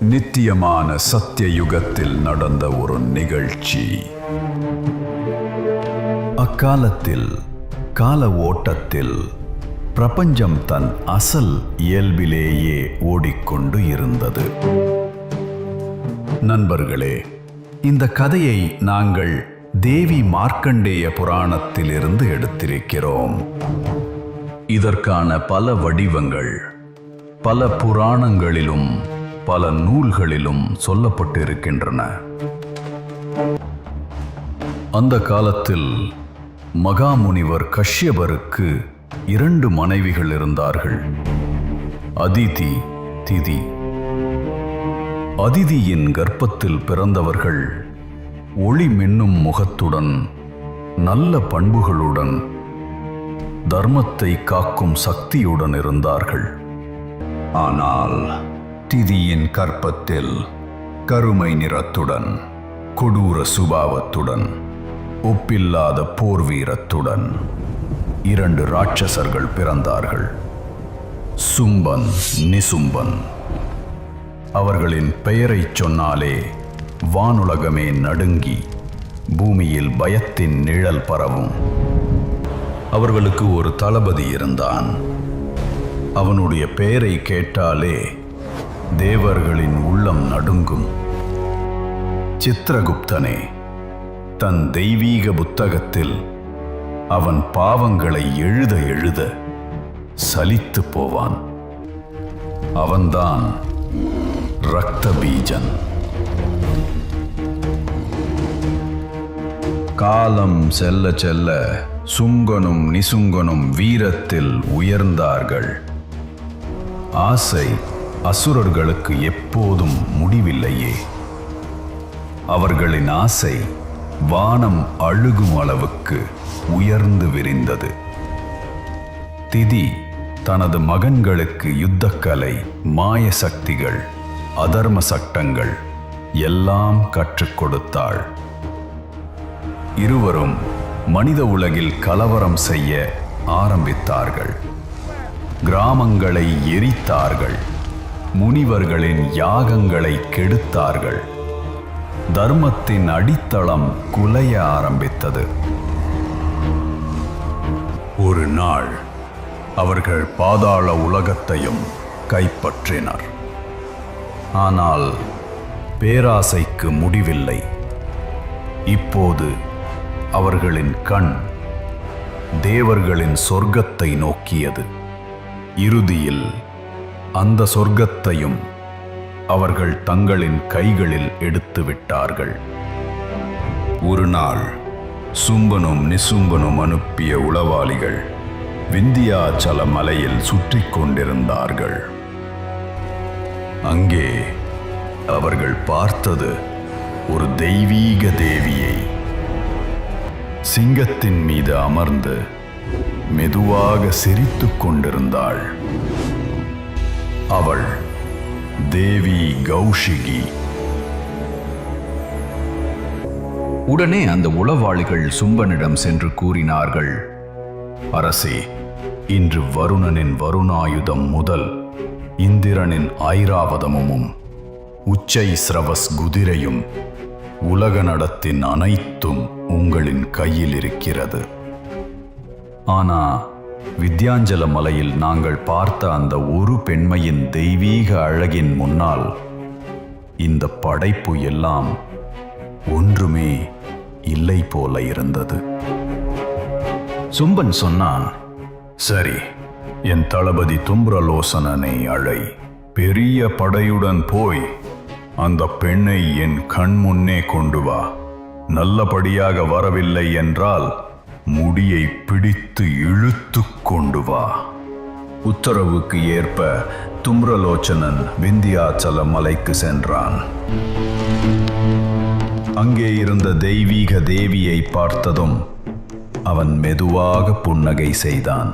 நித்தியமான சத்திய யுகத்தில் நடந்த ஒரு நிகழ்ச்சி. அக்காலத்தில் கால ஓட்டத்தில் பிரபஞ்சம் தன் அசல் இயல்பிலேயே ஓடிக்கொண்டு இருந்தது. நண்பர்களே, இந்த கதையை நாங்கள் தேவி மார்க்கண்டேய புராணத்திலிருந்து எடுத்திருக்கிறோம். இதற்கான பல வடிவங்கள் பல புராணங்களிலும் பல நூல்களிலும் சொல்லப்பட்டிருக்கின்றன. அந்த காலத்தில் மகாமுனிவர் கஷ்யபருக்கு 2 மனைவிகள் இருந்தார்கள், அதிதி, திதி. அதிதியின் கர்ப்பத்தில் பிறந்தவர்கள் ஒளி மின்னும் முகத்துடன், நல்ல பண்புகளுடன், தர்மத்தை காக்கும் சக்தியுடன் இருந்தார்கள். ஆனால் திதியின் கர்ப்பத்தில் கருமை நிறத்துடன், கொடூர சுபாவத்துடன், ஒப்பில்லாத போர் வீரத்துடன் 2 ராட்சசர்கள் பிறந்தார்கள், சும்பன், நிசும்பன். அவர்களின் பெயரைச் சொன்னாலே வானுலகமே நடுங்கி பூமியில் பயத்தின் நிழல் பரவும். அவர்களுக்கு ஒரு தளபதி இருந்தான். அவனுடைய பெயரை கேட்டாலே தேவர்களின் உள்ளம் நடுங்கும். சித்திரகுப்தனே. தன் தெய்வீக புத்தகத்தில் அவன் பாவங்களை எழுத எழுத சலித்து போவான். அவன்தான் ரக்த பீஜன். காலம் செல்ல செல்ல சுங்கனும் நிசுங்கனும் வீரத்தில் உயர்ந்தார்கள். ஆசை அசுரர்களுக்கு எப்போதும் முடிவில்லையே. அவர்களின் ஆசை வானம் அழுகும் அளவுக்கு உயர்ந்து விரிந்தது. திதி தனது மகன்களுக்கு யுத்தக்கலை, மாய சக்திகள், அதர்ம சட்டங்கள் எல்லாம் கற்றுக் கொடுத்தாள். இருவரும் மனித உலகில் கலவரம் செய்ய ஆரம்பித்தார்கள். கிராமங்களை எரித்தார்கள். முனிவர்களின் யாகங்களை கெடுத்தார்கள். தர்மத்தின் அடித்தளம் குலைய ஆரம்பித்தது. ஒரு நாள் அவர்கள் பாதாள உலகத்தையும் கைப்பற்றினர். ஆனால் பேராசைக்கு முடிவில்லை. இப்போது அவர்களின் கண் தேவர்களின் சொர்க்கத்தை நோக்கியது. இறுதியில் அந்த சொர்க்கத்தையும் அவர்கள் தங்களின் கைகளில் எடுத்து விட்டார்கள். ஒரு நாள் சும்பனும் நிசும்பனும் அனுப்பிய உளவாளிகள் விந்தியாச்சல மலையில் சுற்றி கொண்டிருந்தார்கள். அங்கே அவர்கள் பார்த்தது ஒரு தெய்வீக தேவியை. சிங்கத்தின் மீது அமர்ந்து மெதுவாக சிரித்துக் கொண்டிருந்தாள். அவள் தேவி கௌஷிகி. உடனே அந்த உளவாளிகள் சும்பனிடம் சென்று கூறினார்கள், அரசே, இன்று வருணனின் வருணாயுதம் முதல் இந்திரனின் ஐராவதமும் உச்சை ஸ்ரவஸ் குதிரையும் உலக நடத்தின் அனைத்தும் உங்களின் கையில் இருக்கிறது. ஆனா வித்யாஞ்சல மலையில் நாங்கள் பார்த்த அந்த ஒரு பெண்மையின் தெய்வீக அழகின் முன்னால் இந்த படைப்பு எல்லாம் ஒன்றுமே இல்லை போல இருந்தது. சும்பன் சொன்னான், சரி, என் தளபதி தும்ரலோசனனை அழை. பெரிய படையுடன் போய் அந்த பெண்ணை என் கண் முன்னே கொண்டு வா. நல்லபடியாக வரவில்லை என்றால் முடியை பிடித்து இழுத்து கொண்டு வா. உத்தரவுக்கு ஏற்ப தும்ரலோச்சனன் விந்தியாச்சல மலைக்கு சென்றான். அங்கே இருந்த தெய்வீக தேவியை பார்த்ததும் அவன் மெதுவாக புன்னகை செய்தான்.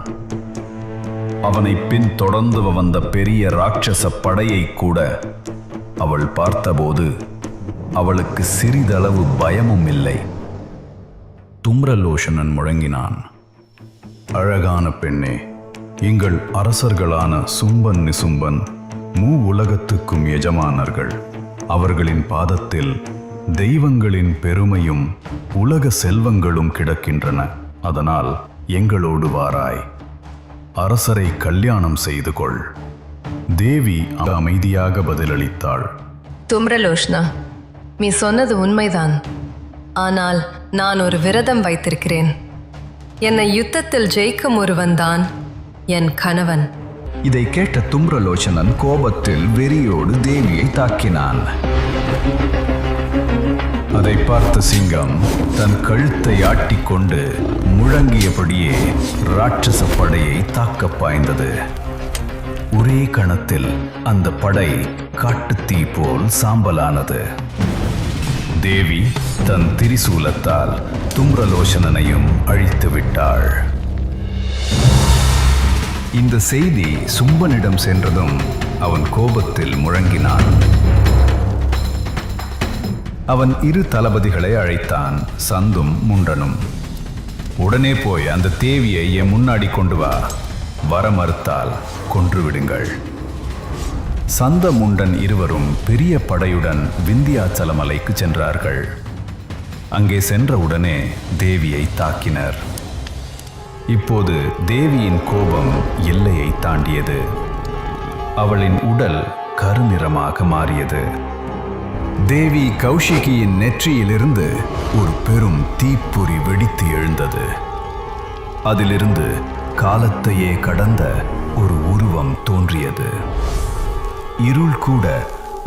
அவனை பின் தொடர்ந்து வந்த பெரிய ராட்சச படையை கூட அவள் பார்த்தபோது அவளுக்கு சிறிதளவு பயமும் இல்லை. தும்ரலோசனன் முழங்கினான், அழகான பெண்ணே, எங்கள் அரசர்களான சும்பன் நிசும்பன் உலகத்துக்கும் எஜமானர்கள். அவர்களின் பாதத்தில் தெய்வங்களின் பெருமையும் உலக செல்வங்களும் கிடக்கின்றன. அதனால் எங்களோடு வாராய், அரசரை கல்யாணம் செய்து கொள். தேவி அமைதியாக பதிலளித்தாள். தும்ரலோஷ்னா, நீ சொன்னது உண்மைதான். ஆனால் நான் ஒரு விரதம் வைத்திருக்கிறேன். என்னை யுத்தத்தில் ஜெயிக்கும் ஒருவன்தான் என் கணவன். இதை கேட்ட தும்ரலோச்சனன் கோபத்தில் வெறியோடு தேவியை தாக்கினான். அதை பார்த்த சிங்கம் தன் கழுத்தை ஆட்டிக்கொண்டு முழங்கியபடியே ராட்சச படையை தாக்க பாய்ந்தது. ஒரே கணத்தில் அந்த படை காட்டுத்தீ போல் சாம்பலானது. தேவி தன் திரிசூலத்தால் தும்ரலோச்சனனையும் அழித்து விட்டாள். இந்த செய்தி சும்பனிடம் சென்றதும் அவன் கோபத்தில் முழங்கினான். அவன் 2 தளபதிகளை அழைத்தான், சந்தும் முண்டனும். உடனே போய் அந்த தேவியை என் முன்னாடி கொண்டு வா. வர மறுத்தால் கொன்றுவிடுங்கள். சந்த முண்டன் இருவரும் பெரிய படையுடன் விந்தியாச்சல மலைக்கு சென்றார்கள். அங்கே சென்றவுடனே தேவியை தாக்கினர். இப்போது தேவியின் கோபம் எல்லையை தாண்டியது. அவளின் உடல் கருநிறமாக மாறியது. தேவி கௌஷிகியின் நெற்றியிலிருந்து ஒரு பெரும் தீப்பொறி வெடித்து எழுந்தது. அதிலிருந்து காலத்தையே கடந்த ஒரு உருவம் தோன்றியது. இருள் கூட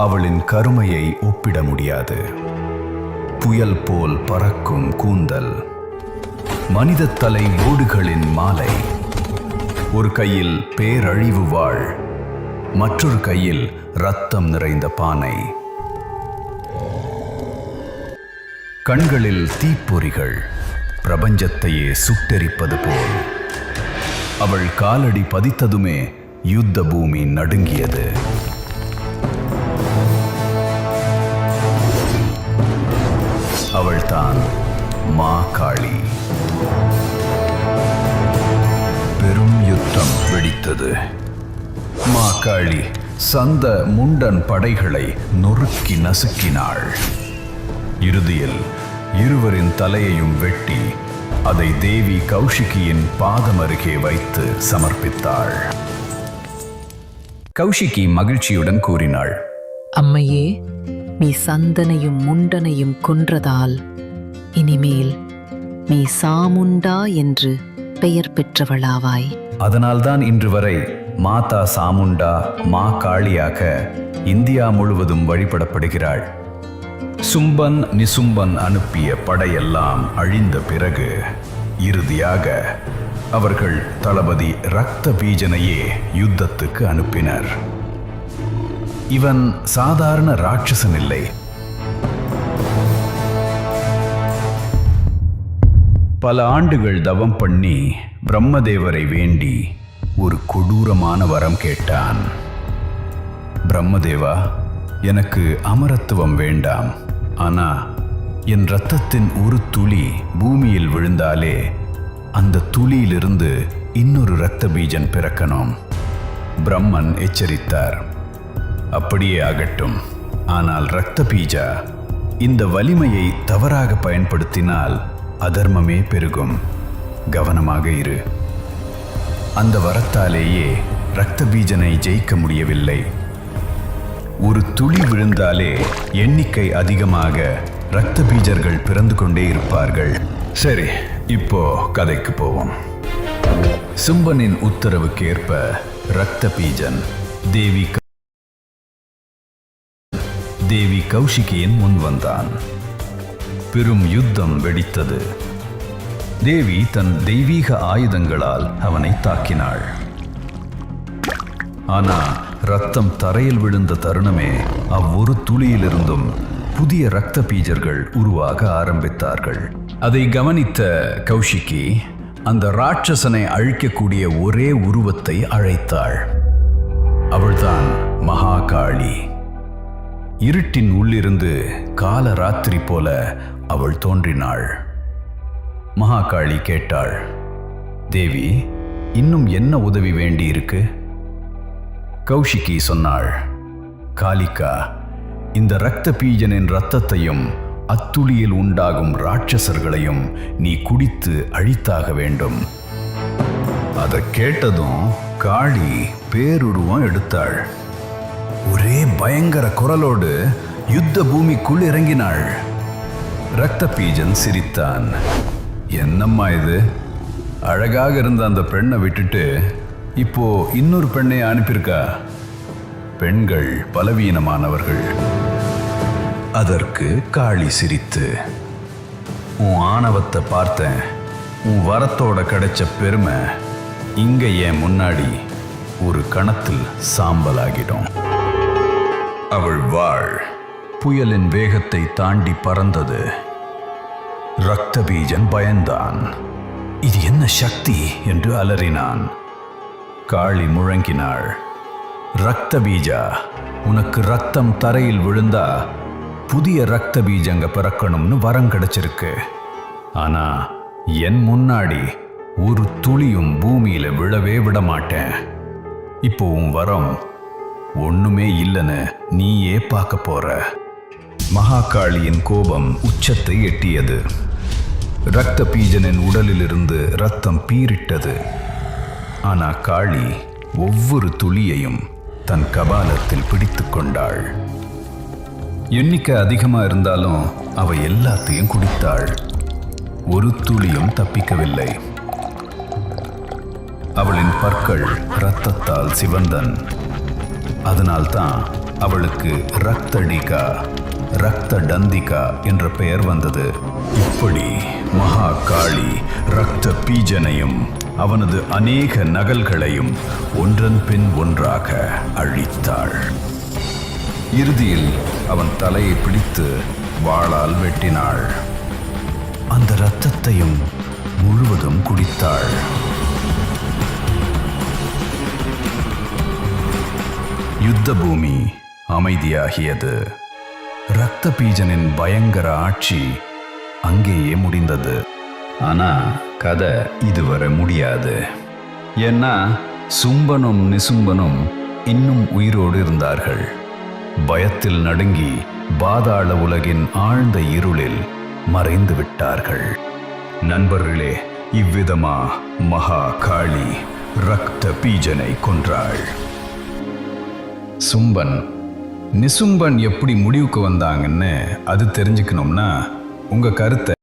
அவளின் கருமையை ஒப்பிட முடியாது. புயல் போல் பறக்கும் கூந்தல், மனித தலை ஓடுகளின் மாலை, ஒரு கையில் பேரழிவு வாள், மற்றொரு கையில் இரத்தம் நிறைந்த பானை, கண்களில் தீப்பொறிகள், பிரபஞ்சத்தையே சுட்டெரிப்பது போல். அவள் காலடி பதித்ததுமே யுத்த பூமி நடுங்கியது. அவள்தான் மா காளி. பெரும் யுத்தம் வெடித்தது. மா காளி சந்த முண்டன் படைகளை நொறுக்கி நசுக்கினாள். இறுதியில் இருவரின் தலையையும் வெட்டி அதை தேவி கௌஷிகியின் பாதம் அருகே வைத்து சமர்ப்பித்தாள். கௌஷிகி மகிழ்ச்சியுடன் கூறினாள், அம்மையே, நீ சந்தனையும் முண்டனையும் கொன்றதால் இனிமேல் நீ சாமுண்டா என்று பெயர் பெற்றவளாவாய். அதனால்தான் இன்று வரை மாதா சாமுண்டா மா காளியாக இந்தியா முழுவதும் வழிபடப்படுகிறாள். சும்பன் நிசும்பன் அனுப்பிய படையெல்லாம் அழிந்த பிறகு இறுதியாக அவர்கள் தளபதி ரக்த பீஜனையே யுத்தத்துக்கு அனுப்பினர். இவன் சாதாரண ராட்சசன் இல்லை. பல ஆண்டுகள் தவம் பண்ணி பிரம்மதேவரை வேண்டி ஒரு கொடூரமான வரம் கேட்டான். பிரம்மதேவா, எனக்கு அமரத்துவம் வேண்டாம். ஆனா என் இரத்தத்தின் ஒரு துளி பூமியில் விழுந்தாலே அந்த துளியிலிருந்து இன்னொரு இரத்த பீஜன் பிறக்கணும். பிரம்மன் எச்சரித்தார். அப்படியே ஆகட்டும். ஆனால் இரத்த பீஜா, இந்த வலிமையை தவறாக பயன்படுத்தினால் அதர்மமே பெருகும். கவனமாக இரு. அந்த வரத்தாலேயே இரத்த பீஜனை ஜெயிக்க முடியவில்லை. ஒரு துளி விழுந்தாலே எண்ணிக்கை அதிகமாக இரத்த பீஜர்கள் பிறந்து கொண்டே இருப்பார்கள். சரி, இப்போ கதைக்கு போவோம். சும்பனின் உத்தரவுக்கேற்ப இரத்த பீஜன் தேவி கௌஷிகியின் முன் வந்தான். பெரும் யுத்தம் வெடித்தது. தேவி தன் தெய்வீக ஆயுதங்களால் அவனை தாக்கினாள். ஆனா ரத்தம் தரையில் விழுந்த தருணமே அவ்வொரு துளியிலிருந்தும் புதிய இரத்த பீஜர்கள் உருவாக ஆரம்பித்தார்கள். அதை கவனித்த கௌஷிகி அந்த ராட்சசனை அழிக்கக்கூடிய ஒரே உருவத்தை அழைத்தாள். அவள்தான் மகாகாளி. இருட்டின் உள்ளிருந்து கால ராத்திரி போல அவள் தோன்றினாள். மகாகாளி கேட்டாள், தேவி, இன்னும் என்ன உதவி வேண்டி இருக்கு? கௌஷிகி சொன்னாள், காளிகா, இந்த இரத்த பீஜனின் இரத்தத்தையும் அத்துளியில் உண்டாகும் ராட்சசர்களையும் நீ குடித்து அழித்தாக வேண்டும். அதை கேட்டதும் காளி பேருருவம் எடுத்தாள். ஒரே பயங்கர குரலோடு யுத்த பூமிக்குள் இறங்கினாள். இரத்த பீஜன் சிரித்தான். என்னம்மா இது, அழகாக இருந்த அந்த பெண்ணை விட்டுட்டு இப்போ இன்னொரு பெண்ணை அனுப்பியிருக்கா? பெண்கள் பலவீனமானவர்கள். அதற்கு காளி சிரித்து, உன் ஆணவத்தை பார்த்தேன். உன் வரத்தோட கிடைச்ச பெருமை இங்க என் முன்னாடி ஒரு கணத்தில் சாம்பலாகிடும். அவள் வாழ் புயலின் வேகத்தை தாண்டி பறந்தது. இரத்த பீஜன் பயந்தான். இது என்ன சக்தி என்று அலறினான். காளி முழங்கினாள், இரத்த பீஜா, உனக்கு ரத்தம் தரையில் விழுந்தா புதிய இரத்த பீஜங்க பிறக்கணும்னு வரம் கிடைச்சிருக்கு. ஆனா என் முன்னாடி ஒரு துளியும் பூமியில விழவே விட மாட்டேன். இப்போ உன் வரம் ஒண்ணுமே இல்லைன்னு நீயே பார்க்க போற. மகாகாளியின் கோபம் உச்சத்தை எட்டியது. இரத்த பீஜனின் உடலிலிருந்து இரத்தம் பீரிட்டது. ஆனா காளி ஒவ்வொரு துளியையும் தன் கபாலத்தில் பிடித்து கொண்டாள். எண்ணிக்கை அதிகமா இருந்தாலும் அவ எல்லாத்தையும் குடித்தாள். ஒரு துளியும் தப்பிக்கவில்லை. அவளின் பற்கள் இரத்தத்தால் சிவந்தன். அதனால்தான் அவளுக்கு ரக்தடிகா, ரக்த டந்திகா என்ற பெயர் வந்தது. இப்படி மகா காளி இரத்த பீஜனையும் அவனது அநேக நகல்களையும் ஒன்றன் பின் ஒன்றாக அழித்தாள். இறுதியில் அவன் தலையை பிடித்து வாளால் வெட்டினாள். அந்த இரத்தத்தையும் முழுவதும் குடித்தாள். யுத்த பூமி அமைதியாகியது. இரத்த பீஜனின் பயங்கர ஆட்சி அங்கேயே முடிந்தது. ஆனா கதை இதுவரை முடியாது. ஏன்னா சும்பனும் நிசும்பனும் இன்னும் உயிரோடு இருந்தார்கள். பயத்தில் நடுங்கி பாதாள உலகின் ஆழ்ந்த இருளில் மறைந்து விட்டார்கள். நண்பர்களே, இவ்விதமா மகா காளி இரத்த பீஜனை கொன்றாள். சும்பன் நிசும்பன் எப்படி முடிவுக்கு வந்தாங்கன்னு அது தெரிஞ்சுக்கணும்னா உங்க கருத்தை